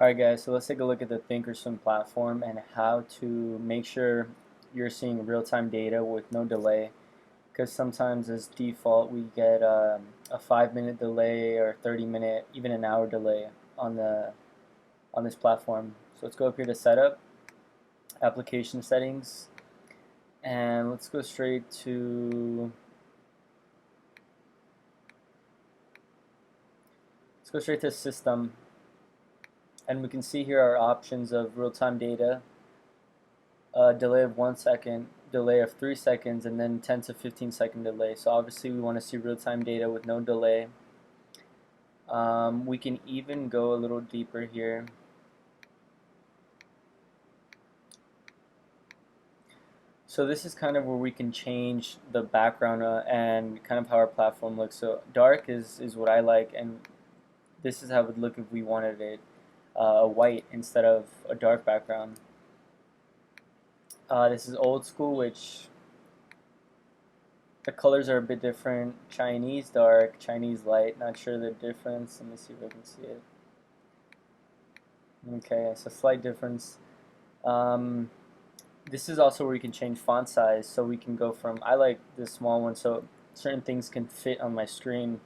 Alright guys, so let's take a look at the Swim platform and how to make sure you're seeing real-time data with no delay, because sometimes as default we get a 5-minute delay or 30-minute, even an hour delay on this platform. So let's go up here to setup, application settings, and let's go straight to system, and we can see here our options of real-time data, delay of 1 second, delay of 3 seconds, and then 10 to 15-second delay. So obviously we want to see real-time data with no delay. We can even go a little deeper here. So this is kind of where we can change the background and kind of how our platform looks. So dark is what I like, and this is how it would look if we wanted it white instead of a dark background. This is old school, which the colors are a bit different. Chinese dark, Chinese light. Not sure the difference. Let me see if I can see it. Okay, so slight difference. This is also where you can change font size. So we can go from, I like this small one, so certain things can fit on my screen.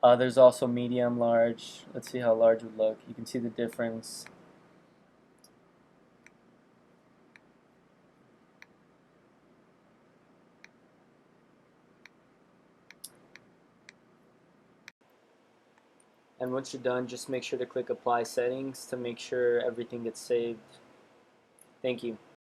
There's also medium, large. Let's see how large would look. You can see the difference. And once you're done, just make sure to click apply settings to make sure everything gets saved. Thank you.